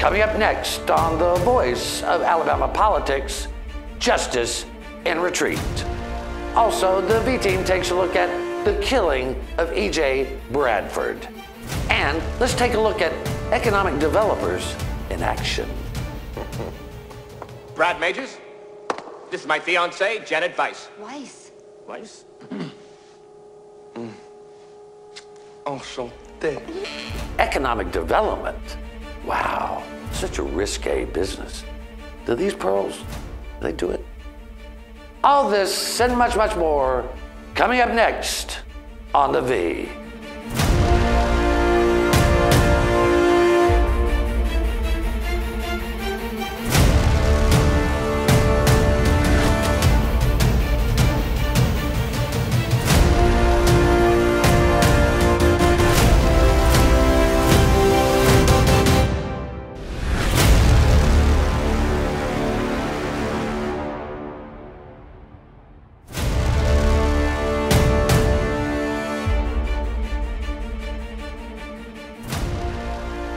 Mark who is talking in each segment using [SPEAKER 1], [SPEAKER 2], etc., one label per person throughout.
[SPEAKER 1] Coming up next on The Voice of Alabama Politics, Justice in Retreat. Also, the V-Team takes a look at the killing of E.J. Bradford. And let's take a look at economic developers in action.
[SPEAKER 2] Brad Majors, this is my fiancée, Janet Weiss.
[SPEAKER 3] Weiss.
[SPEAKER 2] Weiss?
[SPEAKER 4] Enchanté.
[SPEAKER 1] Economic development. Wow, such a risque business. Do these pearls, they do it? All this and much, much more coming up next on The V.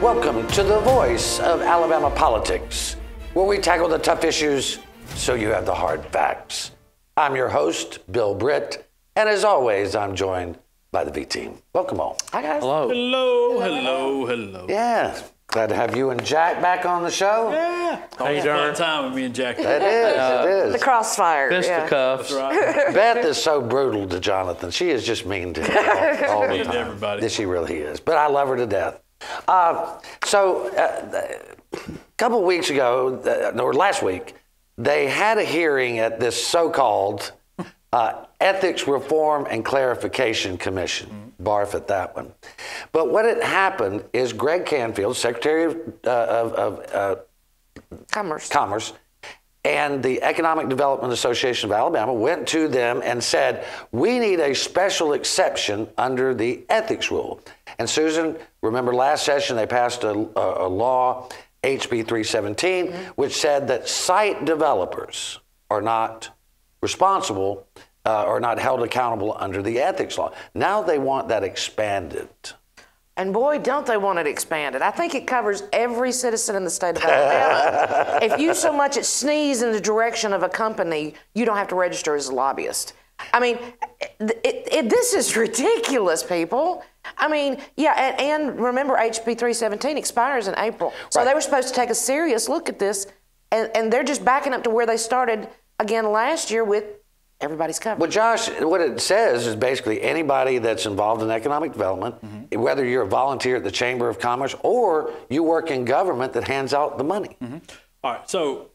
[SPEAKER 1] Welcome to The Voice of Alabama Politics, where we tackle the tough issues so you have the hard facts. I'm your host, Bill Britt, and as always, I'm joined by the V-Team. Welcome all.
[SPEAKER 3] Hi, guys.
[SPEAKER 5] Hello.
[SPEAKER 6] Hello, hello, hello.
[SPEAKER 1] Yeah, glad to have you and Jack back on the show.
[SPEAKER 6] Yeah. Always a fun time with me and Jack.
[SPEAKER 1] It is.
[SPEAKER 3] The crossfire.
[SPEAKER 5] Fisticuffs.
[SPEAKER 6] Right.
[SPEAKER 1] Beth is so brutal to Jonathan. She is just mean to him all the
[SPEAKER 6] Mean to
[SPEAKER 1] time.
[SPEAKER 6] everybody.
[SPEAKER 1] She really is. But I love her to death. A couple weeks ago, or last week, they had a hearing at this so-called Ethics Reform and Clarification Commission, barf at that one. But what had happened is Greg Canfield, Secretary of Commerce, and the Economic Development Association of Alabama went to them and said, we need a special exception under the ethics rule. And Susan, remember last session they passed a law, HB 317, which said that site developers are not responsible or not held accountable under the ethics law. Now they want that expanded.
[SPEAKER 3] And boy, don't they want it expanded. I think it covers every citizen in the state of Alabama. If you so much as sneeze in the direction of a company, you don't have to register as a lobbyist. I mean, this is ridiculous, people. I mean, yeah, and remember HB 317 expires in April. So They were supposed to take a serious look at this, and they're just backing up to where they started again last year with everybody's covered.
[SPEAKER 1] Well, Josh, what it says is basically anybody that's involved in economic development, whether you're a volunteer at the Chamber of Commerce or you work in government that hands out the money.
[SPEAKER 6] All right, so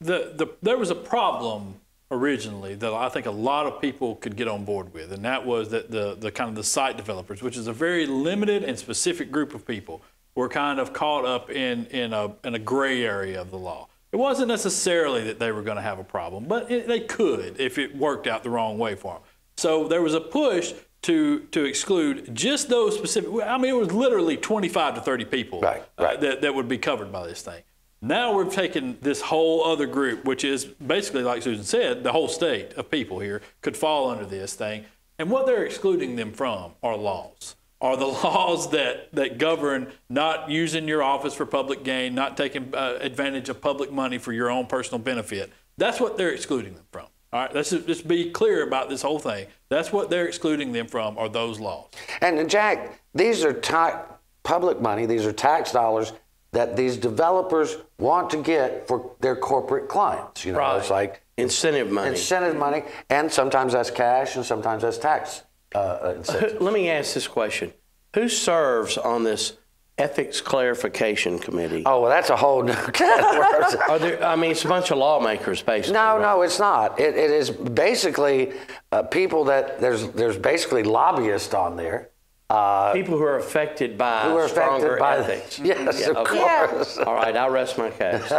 [SPEAKER 6] there was a problem originally that I think a lot of people could get on board with, and that was that the kind of the site developers, which is a very limited and specific group of people, were kind of caught up in a gray area of the law. It wasn't necessarily that they were going to have a problem, but they could if it worked out the wrong way for them. So there was a push to exclude just those specific. I mean, it was literally 25 to 30 people that would be covered by this thing. Now we've taken this whole other group, which is basically, like Susan said, the whole state of people here could fall under this thing. And what they're excluding them from are laws. Are the laws that govern not using your office for public gain, not taking advantage of public money for your own personal benefit. That's what they're excluding them from. All right, let's just be clear about this whole thing. That's what they're excluding them from are those laws.
[SPEAKER 1] And Jack, these are public money, these are tax dollars that these developers want to get for their corporate clients. You know, it's like
[SPEAKER 5] incentive money.
[SPEAKER 1] And sometimes that's cash and sometimes that's tax incentives.
[SPEAKER 5] Let me ask this question. Who serves on this Ethics Clarification Committee?
[SPEAKER 1] Oh, well, that's a whole new can of worms.
[SPEAKER 5] It's a bunch of lawmakers, basically.
[SPEAKER 1] No, it's not. It is basically people that there's basically lobbyists on there.
[SPEAKER 5] People who are affected by stronger ethics.
[SPEAKER 1] Yes, of course.
[SPEAKER 5] All right, I'll rest my case.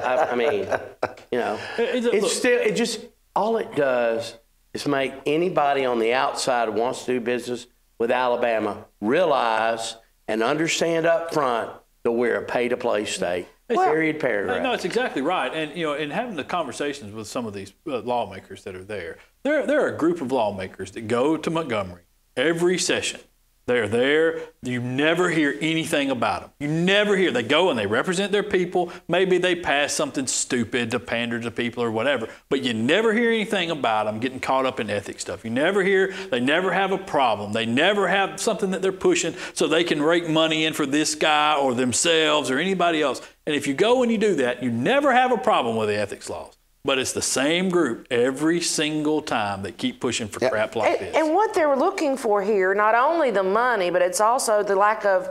[SPEAKER 5] All it does is make anybody on the outside who wants to do business with Alabama realize and understand up front that we're a pay-to-play state. Period, paragraph.
[SPEAKER 6] No, it's exactly right. And, in having the conversations with some of these lawmakers that are there are a group of lawmakers that go to Montgomery every session They're there. You never hear anything about them. You never hear. They go and they represent their people. Maybe they pass something stupid to pander to people or whatever, but you never hear anything about them getting caught up in ethics stuff. You never hear, they never have a problem. They never have something that they're pushing so they can rake money in for this guy or themselves or anybody else. And if you go and you do that, you never have a problem with the ethics laws. But it's the same group every single time that keep pushing for crap like this.
[SPEAKER 3] And what they're looking for here, not only the money, but it's also the lack of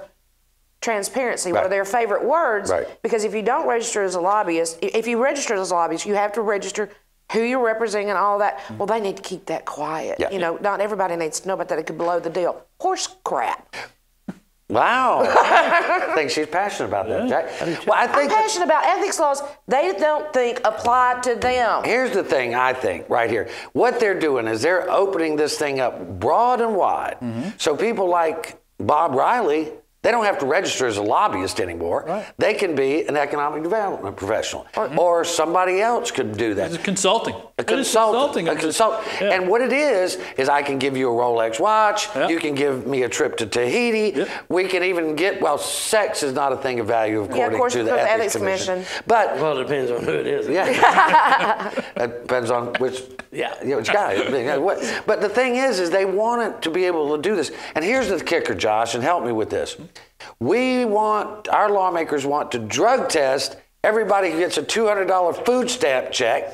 [SPEAKER 3] transparency, one of their favorite words.
[SPEAKER 1] Right.
[SPEAKER 3] Because if you don't register as a lobbyist, if you register as a lobbyist, you have to register who you're representing and all that. Well, they need to keep that quiet. Yeah. You know, not everybody needs to know about that. It could blow the deal. Horse crap.
[SPEAKER 1] Wow. I think she's passionate about that, Jack. Well,
[SPEAKER 3] I'm passionate about ethics laws. They don't think apply to them.
[SPEAKER 1] Here's the thing I think right here. What they're doing is they're opening this thing up broad and wide. So people like Bob Riley, they don't have to register as a lobbyist anymore. Right. They can be an economic development professional. Or somebody else could do that.
[SPEAKER 6] It's consulting.
[SPEAKER 1] A consultant. Yeah. And what it is I can give you a Rolex watch. Yeah. You can give me a trip to Tahiti. Yeah. We can even get, well, sex is not a thing of value according to the Ethics Commission. But,
[SPEAKER 5] well, it depends on who it is.
[SPEAKER 1] Yeah. It depends on which guy. But the thing is they want it to be able to do this. And here's the kicker, Josh, and help me with this. Our lawmakers want to drug test everybody who gets a $200 food stamp check.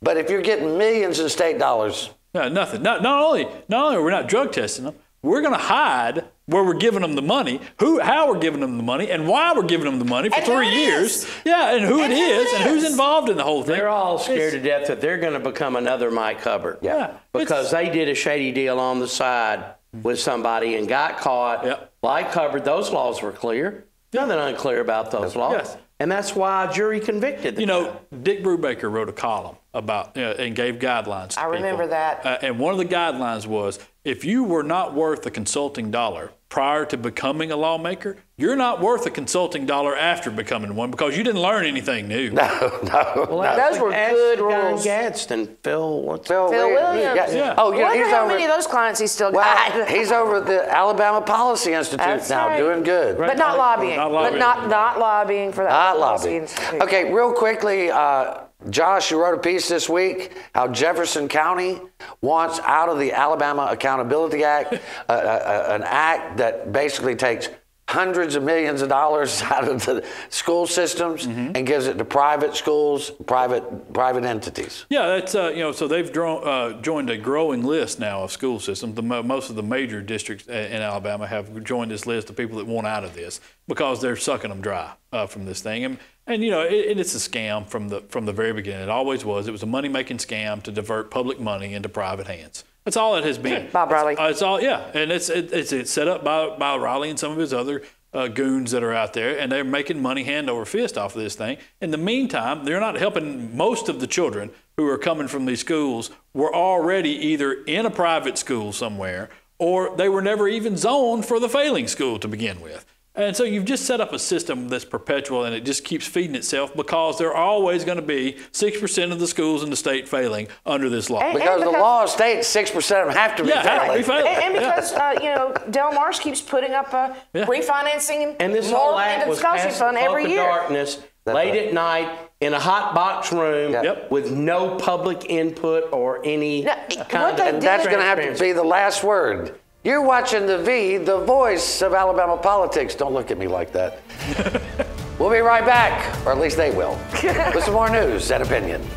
[SPEAKER 1] But if you're getting millions in state dollars.
[SPEAKER 6] No, nothing. Not only are we not drug testing them, we're going to hide where we're giving them the money, how we're giving them the money, and why we're giving them the money for 3 years. Yeah, and who it is and who's involved in the whole thing.
[SPEAKER 5] They're all scared to death that they're going to become another Mike Hubbard.
[SPEAKER 6] Yeah.
[SPEAKER 5] Because they did a shady deal on the side with somebody and got caught. Yep. Like Hubbard, those laws were clear. Nothing unclear about those laws.
[SPEAKER 6] Yes.
[SPEAKER 5] And that's why a jury convicted them.
[SPEAKER 6] You know, Dick Brubaker wrote a column about and gave guidelines to people.
[SPEAKER 3] I remember that.
[SPEAKER 6] And one of the guidelines was, if you were not worth a consulting dollar prior to becoming a lawmaker, you're not worth a consulting dollar after becoming one because you didn't learn anything new.
[SPEAKER 1] No.
[SPEAKER 3] Well, those were good rules.
[SPEAKER 5] Gadsden, Phil
[SPEAKER 3] Williams.
[SPEAKER 1] Yeah. Oh, yeah.
[SPEAKER 3] Wonder how many of those clients he's still got.
[SPEAKER 1] He's over at the Alabama Policy Institute now, doing good.
[SPEAKER 3] But not lobbying. But not lobbying for that.
[SPEAKER 1] Not lobbying. Okay, real quickly, Josh, you wrote a piece this week how Jefferson County wants out of the Alabama Accountability Act, an act that basically takes hundreds of millions of dollars out of the school systems and gives it to private schools, private entities.
[SPEAKER 6] Yeah, that's so they've joined a growing list now of school systems. Most of the major districts in Alabama have joined this list of people that want out of this because they're sucking them dry from this thing. And you know, it's a scam from the very beginning. It always was. It was a money-making scam to divert public money into private hands. That's all it has been.
[SPEAKER 3] Bob Riley.
[SPEAKER 6] It's all, yeah. And it's set up by Riley and some of his other goons that are out there, and they're making money hand over fist off of this thing. In the meantime, they're not helping. Most of the children who are coming from these schools were already either in a private school somewhere, or they were never even zoned for the failing school to begin with. And so you've just set up a system that's perpetual, and it just keeps feeding itself because there are always going to be 6% of the schools in the state failing under this law.
[SPEAKER 1] Because the law states 6% of them have to be failing.
[SPEAKER 3] And because Del Marsh keeps putting up refinancing
[SPEAKER 5] and this whole act was
[SPEAKER 3] scholarship fund every year.
[SPEAKER 5] Darkness, late at night in a hot box room with no public input or any kind of.
[SPEAKER 1] And that's going to have to be the last word. You're watching The V, the voice of Alabama politics. Don't look at me like that. We'll be right back, or at least they will, with some more news and opinion.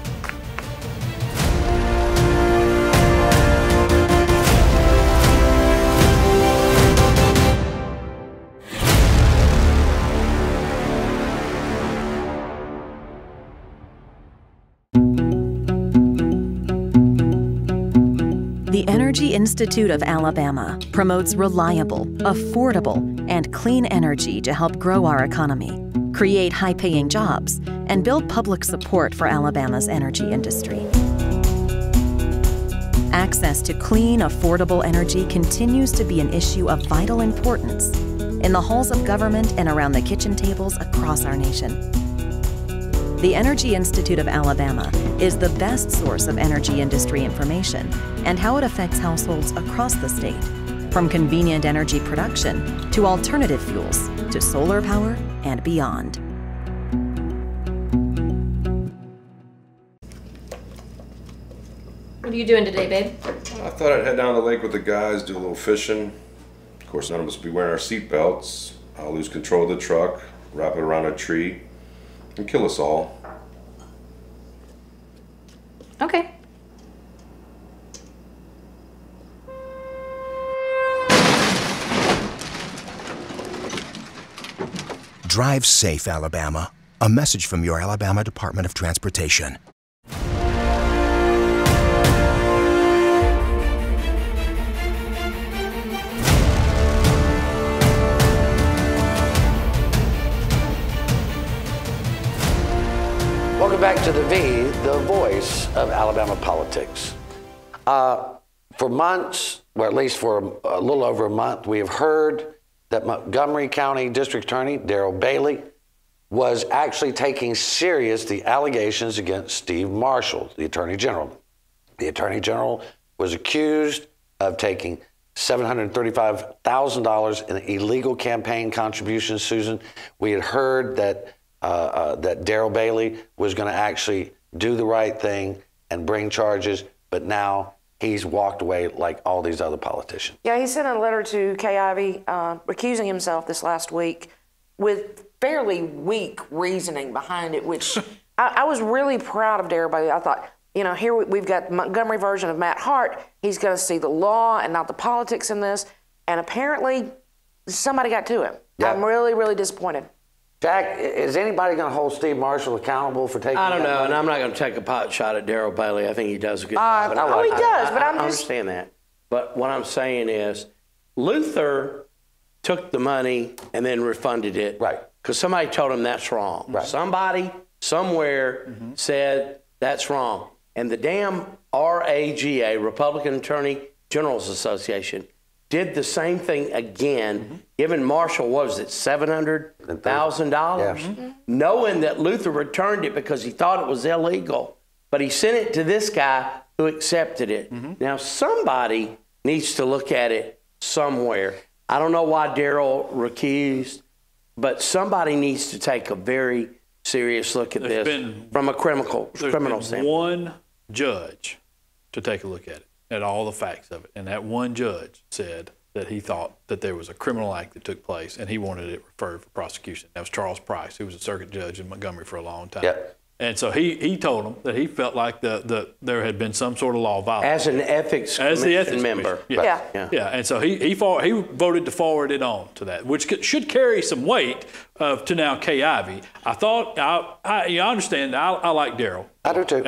[SPEAKER 4] The Energy Institute of Alabama promotes reliable, affordable, and clean energy to help grow our economy, create high-paying jobs, and build public support for Alabama's energy industry. Access to clean, affordable energy continues to be an issue of vital importance in the halls of government and around the kitchen tables across our nation. The Energy Institute of Alabama is the best source of energy industry information and how it affects households across the state. from convenient energy production to alternative fuels to solar power and beyond.
[SPEAKER 7] What are you doing today, babe?
[SPEAKER 8] I thought I'd head down to the lake with the guys, do a little fishing. Of course, none of us will be wearing our seat belts. I'll lose control of the truck, wrap it around a tree, and kill us all.
[SPEAKER 7] Okay.
[SPEAKER 9] Drive safe, Alabama. A message from your Alabama Department of Transportation.
[SPEAKER 1] Welcome back to the V, the voice of Alabama politics. For months, or at least for a little over a month, we have heard that Montgomery County District Attorney Daryl Bailey was actually taking serious the allegations against Steve Marshall, the Attorney General. The Attorney General was accused of taking $735,000 in illegal campaign contributions, Susan. We had heard that that Daryl Bailey was going to actually do the right thing and bring charges, but now he's walked away like all these other politicians.
[SPEAKER 3] Yeah, he sent a letter to Kay Ivey recusing himself this last week with fairly weak reasoning behind it, which I was really proud of Daryl Bailey. I thought, you know, here we've got the Montgomery version of Matt Hart. He's going to see the law and not the politics in this. And apparently somebody got to him.
[SPEAKER 1] Yeah.
[SPEAKER 3] I'm really, really disappointed.
[SPEAKER 1] Jack, is anybody going to hold Steve Marshall accountable for taking
[SPEAKER 5] I don't
[SPEAKER 1] that
[SPEAKER 5] know,
[SPEAKER 1] money?
[SPEAKER 5] and I'm not going to take a pot shot at Daryl Bailey. I think he does a good job.
[SPEAKER 3] he does, but I'm
[SPEAKER 5] I
[SPEAKER 3] just...
[SPEAKER 5] understand that. But what I'm saying is, Luther took the money and then refunded it.
[SPEAKER 1] Right.
[SPEAKER 5] Because somebody told him that's wrong.
[SPEAKER 1] Right.
[SPEAKER 5] Somebody, somewhere, said that's wrong. And the damn RAGA, Republican Attorney General's Association, did the same thing again, giving Marshall, what was it, $700,000? Knowing that Luther returned it because he thought it was illegal. But he sent it to this guy who accepted it. Now, somebody needs to look at it somewhere. I don't know why Daryl recused, but somebody needs to take a very serious look at this from a criminal standpoint.
[SPEAKER 6] One judge to take a look at it, at all the facts of it. And that one judge said that he thought that there was a criminal act that took place and he wanted it referred for prosecution. That was Charles Price, who was a circuit judge in Montgomery for a long time.
[SPEAKER 1] Yep.
[SPEAKER 6] And so he told him that he felt like there had been some sort of law violation.
[SPEAKER 5] As an ethics commission member.
[SPEAKER 6] Yeah.
[SPEAKER 3] Yeah.
[SPEAKER 6] And so he voted to forward it on to that, which should carry some weight to now Kay Ivey. I thought, I understand, I like Daryl.
[SPEAKER 1] I do too.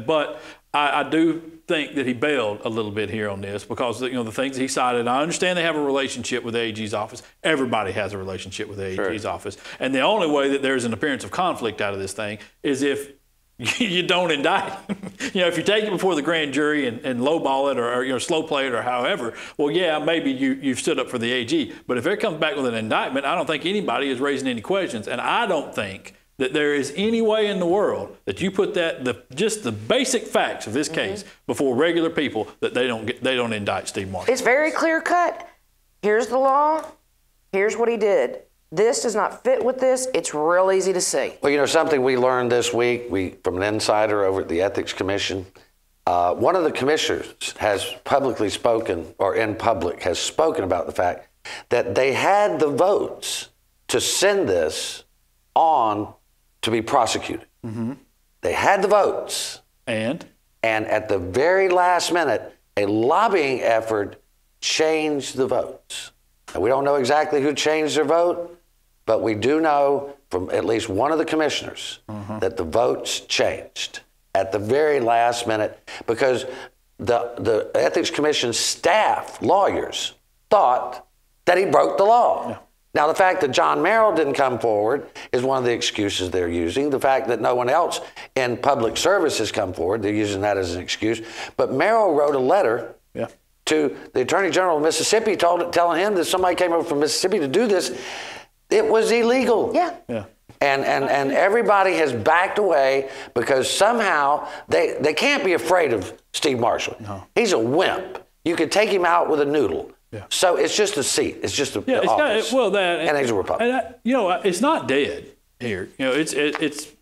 [SPEAKER 6] But I do think that he bailed a little bit here on this because the things he cited. I understand they have a relationship with the AG's office. Everybody has a relationship with the AG's office, and the only way that there's an appearance of conflict out of this thing is if you don't indict him. If you take it before the grand jury and lowball it or slow play it or however, well, yeah, maybe you've stood up for the AG. But if it comes back with an indictment, I don't think anybody is raising any questions, and I don't think that there is any way in the world that you put just the basic facts of this case before regular people that they don't indict Steve Marshall.
[SPEAKER 3] It's very clear cut. Here's the law. Here's what he did. This does not fit with this. It's real easy to see.
[SPEAKER 1] Well, something we learned this week from an insider over at the Ethics Commission. One of the commissioners has publicly spoken, or in public has spoken about the fact that they had the votes to send this on to be prosecuted. They had the votes. And at the very last minute, a lobbying effort changed the votes. And we don't know exactly who changed their vote, but we do know from at least one of the commissioners that the votes changed at the very last minute because the Ethics Commission staff, lawyers, thought that he broke the law. Yeah. Now, the fact that John Merrill didn't come forward is one of the excuses they're using. The fact that no one else in public service has come forward, they're using that as an excuse. But Merrill wrote a letter to the Attorney General of Mississippi telling him that somebody came over from Mississippi to do this. It was illegal.
[SPEAKER 3] Yeah.
[SPEAKER 1] And everybody has backed away because somehow they can't be afraid of Steve Marshall. No. He's a wimp. You could take him out with a noodle. So it's just a seat. It's just a office. And he's a Republican.
[SPEAKER 6] And it's not dead here. It's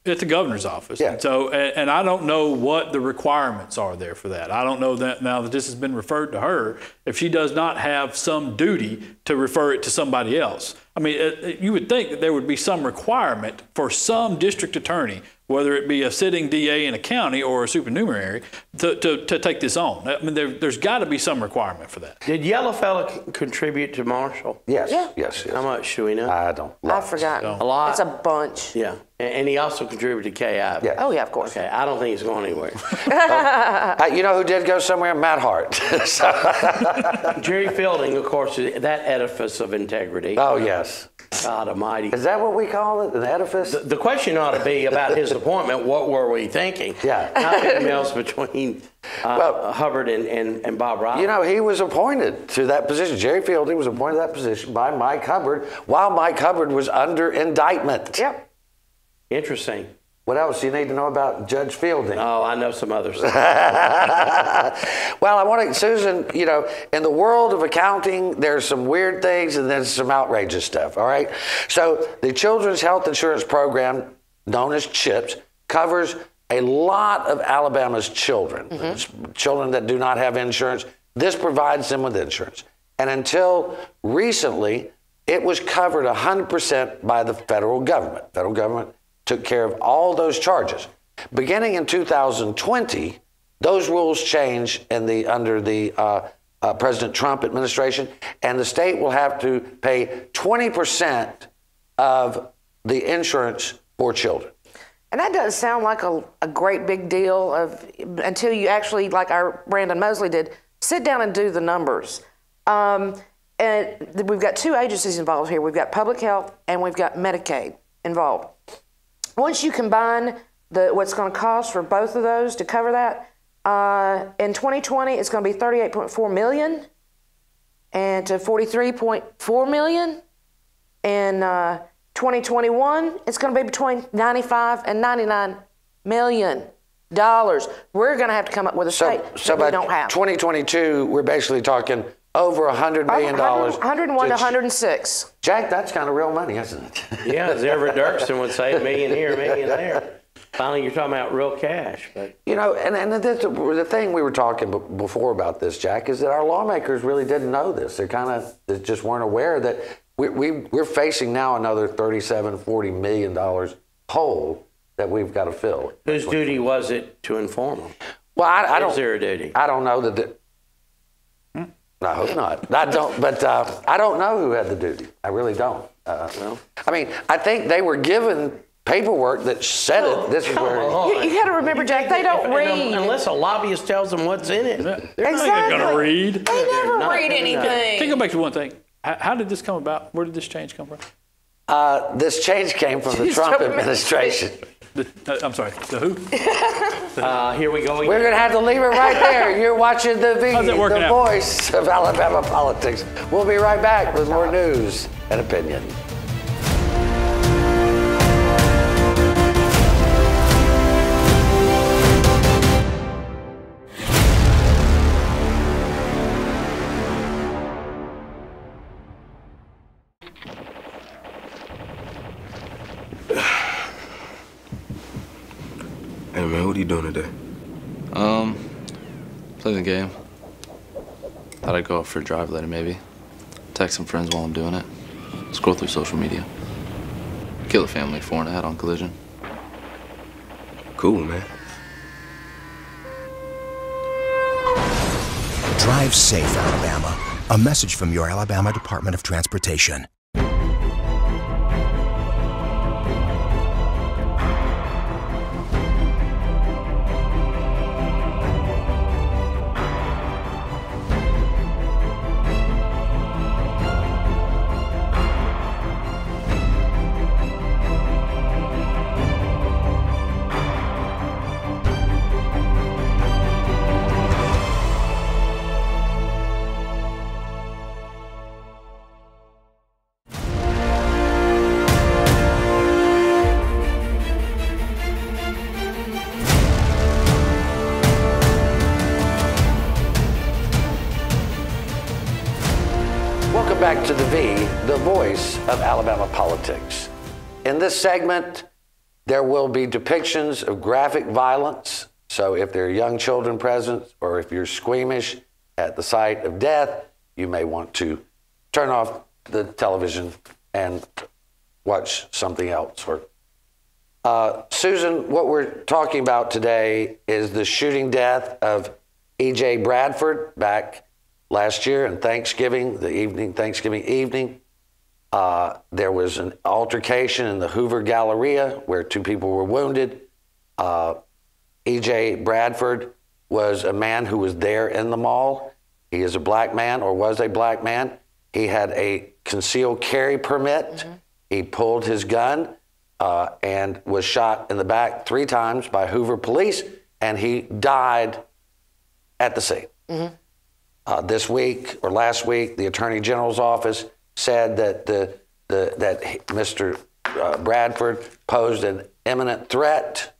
[SPEAKER 6] at the governor's office.
[SPEAKER 1] Yeah.
[SPEAKER 6] And so, and I don't know what the requirements are there for that. I don't know that now that this has been referred to her, if she does not have some duty to refer it to somebody else. I mean, you would think that there would be some requirement for some district attorney, whether it be a sitting DA in a county or a supernumerary, to take this on. I mean, there's got to be some requirement for that.
[SPEAKER 5] Did Yellowfella contribute to Marshall?
[SPEAKER 1] Yes.
[SPEAKER 3] Yeah.
[SPEAKER 1] Yes.
[SPEAKER 5] How much do we know?
[SPEAKER 1] I don't.
[SPEAKER 3] I've forgotten.
[SPEAKER 5] A lot.
[SPEAKER 3] It's a bunch.
[SPEAKER 5] Yeah. And he also contributed to KI.
[SPEAKER 1] Yeah.
[SPEAKER 3] Oh, yeah, of course.
[SPEAKER 5] Okay, I don't think he's going anywhere.
[SPEAKER 1] You know who did go somewhere? Matt Hart.
[SPEAKER 5] Jerry Fielding, of course, is that edifice of integrity.
[SPEAKER 1] Oh, yes.
[SPEAKER 5] God almighty.
[SPEAKER 1] Is that what we call it, an edifice?
[SPEAKER 5] The question ought to be about his appointment, what were we thinking?
[SPEAKER 1] Yeah.
[SPEAKER 5] Not anything else between Hubbard and Bob Riley.
[SPEAKER 1] You know, he was appointed to that position. Jerry Fielding was appointed to that position by Mike Hubbard while Mike Hubbard was under indictment.
[SPEAKER 3] Yep.
[SPEAKER 5] Interesting.
[SPEAKER 1] What else do you need to know about Judge Fielding?
[SPEAKER 5] Oh, I know some other stuff.
[SPEAKER 1] Well, I want to, Susan, in the world of accounting, there's some weird things and there's some outrageous stuff, all right? So the Children's Health Insurance Program, known as CHIPS, covers a lot of Alabama's children, children that do not have insurance. This provides them with insurance. And until recently, it was covered 100% by the federal government. Federal government took care of all those charges. Beginning in 2020, those rules changed under the President Trump administration, and the state will have to pay 20% of the insurance for children.
[SPEAKER 3] And that doesn't sound like a great big deal until you actually, like our Brandon Mosley did, sit down and do the numbers. And we've got two agencies involved here. We've got public health and we've got Medicaid involved. Once you combine what's going to cost for both of those to cover that, in 2020 it's going to be $38.4 million and to $43.4 million. In 2021 it's going to be between $95 and $99 million. We're going to have to come up with a state that we don't have.
[SPEAKER 1] 2022, we're basically talking over $100 million.
[SPEAKER 3] 101 to 106.
[SPEAKER 1] Jack, that's kind of real money, isn't it?
[SPEAKER 5] Yeah, as Everett Dirksen would say, $1 million here, $1 million there. Finally, you're talking about real cash. But
[SPEAKER 1] and the thing we were talking before about this, Jack, is that our lawmakers really didn't know this. They just weren't aware that we're facing now another $37-40 million hole that we've got to fill.
[SPEAKER 5] Whose duty was it to inform them?
[SPEAKER 1] Well, I don't.
[SPEAKER 5] Is there a duty?
[SPEAKER 1] I don't know that. I hope not. I don't. But I don't know who had the duty. I really don't. I mean, I think they were given paperwork that said it. This is where
[SPEAKER 3] you got to remember, Jack. They don't read
[SPEAKER 5] unless a lobbyist tells them what's in it.
[SPEAKER 6] They're not going to read.
[SPEAKER 3] They never read anything.
[SPEAKER 6] Can you go back to one thing? How did this come about? Where did this change come from?
[SPEAKER 1] This change came from the Trump administration.
[SPEAKER 6] I'm sorry, the who?
[SPEAKER 5] Here we go again.
[SPEAKER 1] We're going to have to leave it right there. You're watching the voice of Alabama politics. We'll be right back with more news and opinion.
[SPEAKER 10] Hey man, what are you doing today?
[SPEAKER 11] Playing the game. Thought I'd go out for a drive later maybe. Text some friends while I'm doing it. Scroll through social media. Kill a family 4 and a head on collision.
[SPEAKER 10] Cool, man.
[SPEAKER 9] Drive safe, Alabama. A message from your Alabama Department of Transportation.
[SPEAKER 1] voice of Alabama politics. In this segment, there will be depictions of graphic violence. So if there are young children present, or if you're squeamish at the sight of death, you may want to turn off the television and watch something else. Susan, what we're talking about today is the shooting death of E.J. Bradford back last year on Thanksgiving evening. There was an altercation in the Hoover Galleria where 2 people were wounded. E.J. Bradford was a man who was there in the mall. He is a black man, or was a black man. He had a concealed carry permit. Mm-hmm. He pulled his gun and was shot in the back 3 times by Hoover police, and he died at the scene. Mm-hmm. This week, or last week, the Attorney General's office said that Mr. Bradford posed an imminent threat,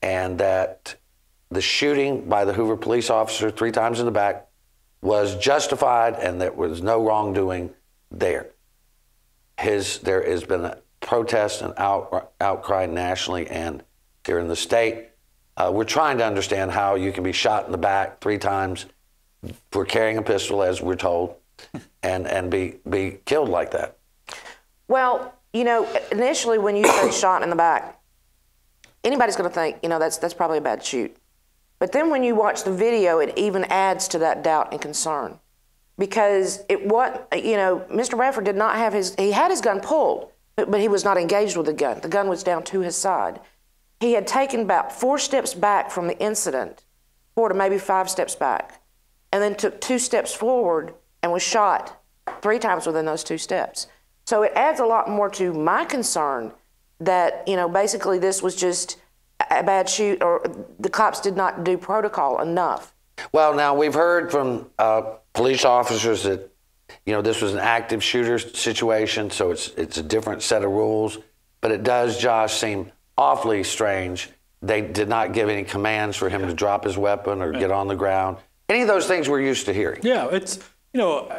[SPEAKER 1] and that the shooting by the Hoover police officer 3 times in the back was justified, and there was no wrongdoing there. There has been a protest and outcry nationally and here in the state. We're trying to understand how you can be shot in the back 3 times for carrying a pistol, as we're told, and be killed like that.
[SPEAKER 3] Well, initially when you say shot in the back, anybody's going to think, that's probably a bad shoot. But then when you watch the video, it even adds to that doubt and concern. Because Mr. Bradford did not have he had his gun pulled, but he was not engaged with the gun. The gun was down to his side. He had taken about 4 steps back from the incident, 4 to maybe 5 steps back, and then took 2 steps forward and was shot 3 times within those 2 steps. So it adds a lot more to my concern that, basically this was just a bad shoot, or the cops did not do protocol enough.
[SPEAKER 1] Well, now we've heard from police officers that, this was an active shooter situation, so it's a different set of rules. But it does, Josh, seem awfully strange. They did not give any commands for him to drop his weapon or get on the ground. Any of those things we're used to hearing.
[SPEAKER 6] Yeah, it's, all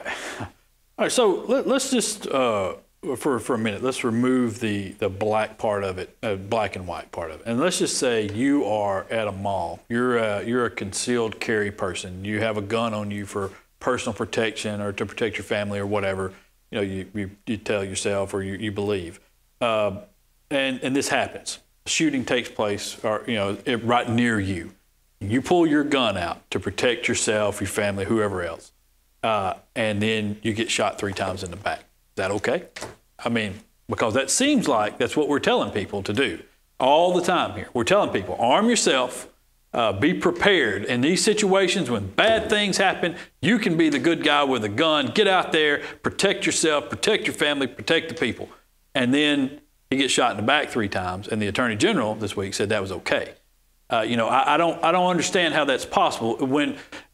[SPEAKER 6] right, so let's just, for a minute, let's remove the black part of it, black and white part of it. And let's just say you are at a mall. You're a concealed carry person. You have a gun on you for personal protection or to protect your family or whatever, you tell yourself or you believe. And this happens. Shooting takes place, right near you. You pull your gun out to protect yourself, your family, whoever else. And then you get shot 3 times in the back. Is that okay? I mean, because that seems like that's what we're telling people to do all the time here. We're telling people, arm yourself, be prepared. In these situations when bad things happen, you can be the good guy with a gun. Get out there, protect yourself, protect your family, protect the people. And then he gets shot in the back 3 times, and the Attorney General this week said that was okay. I don't understand how that's possible.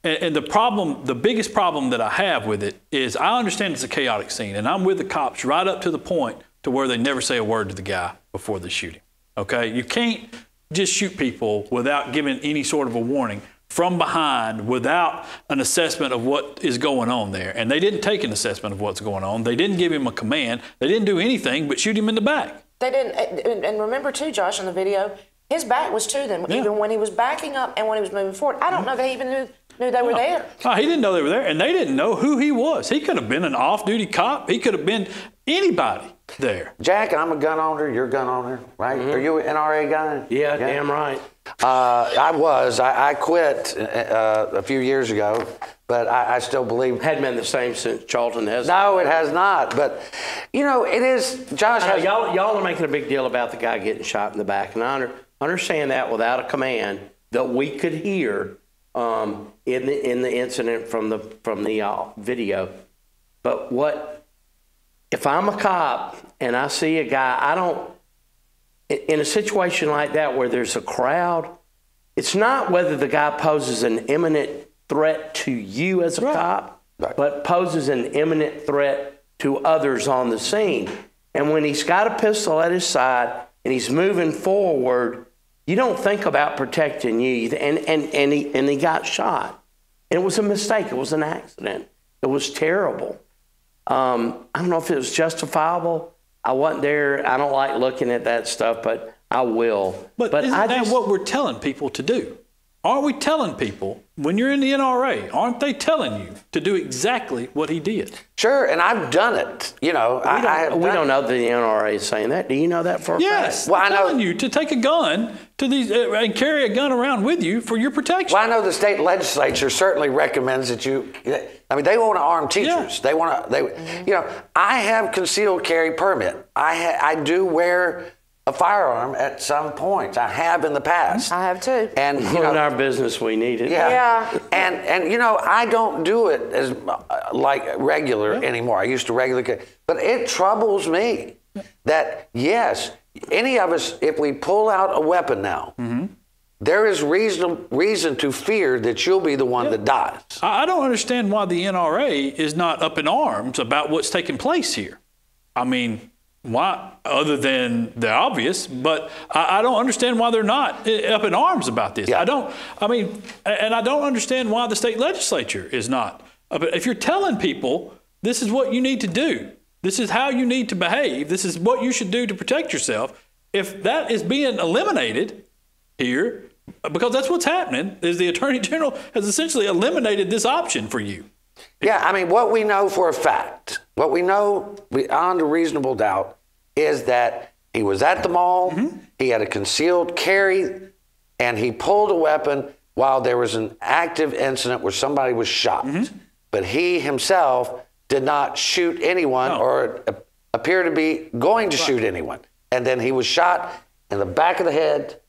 [SPEAKER 6] And the biggest problem that I have with it is I understand it's a chaotic scene, and I'm with the cops right up to the point to where they never say a word to the guy before the shooting. Okay, you can't just shoot people without giving any sort of a warning from behind, without an assessment of what is going on there. And they didn't take an assessment of what's going on. They didn't give him a command. They didn't do anything but shoot him in the back.
[SPEAKER 3] They didn't. And remember too, Josh, in the video, his back was to them, even when he was backing up and when he was moving forward. I don't know that he even knew they were there.
[SPEAKER 6] No, he didn't know they were there, and they didn't know who he was. He could have been an off-duty cop. He could have been anybody there.
[SPEAKER 1] Jack, I'm a gun owner. You're a gun owner, right? Mm-hmm. Are you an NRA guy?
[SPEAKER 5] Yeah, damn right.
[SPEAKER 1] I was. I quit a few years ago, but I still believe.
[SPEAKER 5] Hadn't been the same since Charlton has.
[SPEAKER 1] No, it has not. But, it is. Josh,
[SPEAKER 5] y'all are making a big deal about the guy getting shot in the back, and I understand that without a command that we could hear in the incident from the video. But what if I'm a cop and I see a guy? In a situation like that where there's a crowd, it's not whether the guy poses an imminent threat to you as a cop, but poses an imminent threat to others on the scene. And when he's got a pistol at his side and he's moving forward, you don't think about protecting you. And he got shot. And it was a mistake. It was an accident. It was terrible. I don't know if it was justifiable. I wasn't there. I don't like looking at that stuff, but I will.
[SPEAKER 6] But isn't that what we're telling people to do? Aren't we telling people, when you're in the NRA, aren't they telling you to do exactly what he did?
[SPEAKER 1] Sure, and I've done it. You know,
[SPEAKER 5] we don't know that the NRA is saying that. Do you know that for a fact?
[SPEAKER 6] Yes, well, I'm telling you to take a gun to these and carry a gun around with you for your protection.
[SPEAKER 1] Well, I know the state legislature certainly recommends that you. I mean, they want to arm teachers. Yeah. They want to. You know, I have concealed carry permit. I do wear a firearm at some point. I have in the past.
[SPEAKER 3] I have too.
[SPEAKER 1] And
[SPEAKER 5] in our business, we need it.
[SPEAKER 1] Yeah. And you know, I don't do it as like regular anymore. I used to regularly, but it troubles me that yes, any of us, if we pull out a weapon now, there is reason to fear that you'll be the one that dies.
[SPEAKER 6] I don't understand why the NRA is not up in arms about what's taking place here. I mean, why, other than the obvious, but I don't understand why they're not up in arms about this. Yeah. I don't understand why the state legislature is not. But if you're telling people, this is what you need to do, this is how you need to behave, this is what you should do to protect yourself, if that is being eliminated here, because that's what's happening, is the Attorney General has essentially eliminated this option for you.
[SPEAKER 1] Yeah, I mean, what we know for a fact, what we know beyond a reasonable doubt is that he was at the mall, he had a concealed carry, and he pulled a weapon while there was an active incident where somebody was shot. But he himself did not shoot anyone or appear to be going to shoot anyone. And then he was shot in the back of the head,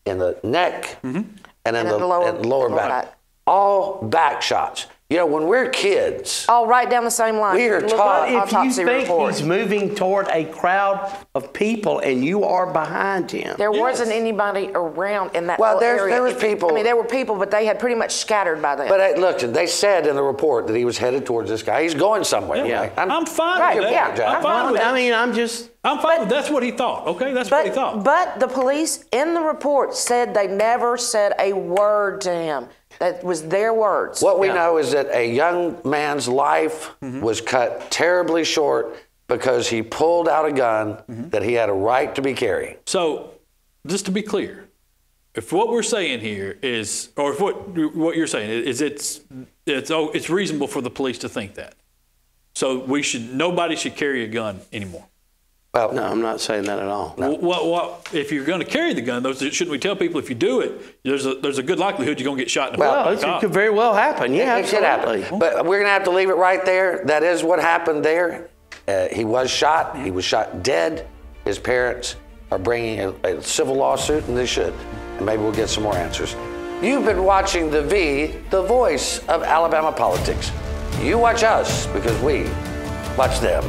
[SPEAKER 1] in the neck, and in the lower back. All back shots. You know, when we're kids,
[SPEAKER 3] all right down the same line.
[SPEAKER 1] We are taught.
[SPEAKER 5] If you think he's moving toward a crowd of people and you are behind him,
[SPEAKER 3] there wasn't anybody around in that.
[SPEAKER 1] Well,
[SPEAKER 3] area.
[SPEAKER 1] There was people.
[SPEAKER 3] I mean, there were people, but they had pretty much scattered by then.
[SPEAKER 1] But look, they said in the report that he was headed towards this guy. He's going somewhere.
[SPEAKER 6] Yeah. I'm fine with that. I'm fine with that. I'm fine with that's what he thought. Okay, that's what he thought.
[SPEAKER 3] But the police in the report said they never said a word to him. That was their words.
[SPEAKER 1] What we know is that a young man's life was cut terribly short because he pulled out a gun that he had a right to be carrying.
[SPEAKER 6] So, just to be clear, if what we're saying here is, or if what you're saying is, it's reasonable for the police to think that. So nobody should carry a gun anymore.
[SPEAKER 5] Well, no, I'm not saying that at all.
[SPEAKER 6] No. What if you're going to carry the gun? Shouldn't we tell people if you do it, there's a good likelihood you're going to get shot in the
[SPEAKER 5] back? Well, it could very well happen. Yeah,
[SPEAKER 1] it could happen. But we're going to have to leave it right there. That is what happened there. He was shot. He was shot dead. His parents are bringing a civil lawsuit, and they should. And maybe we'll get some more answers. You've been watching The V, the voice of Alabama politics. You watch us because we watch them.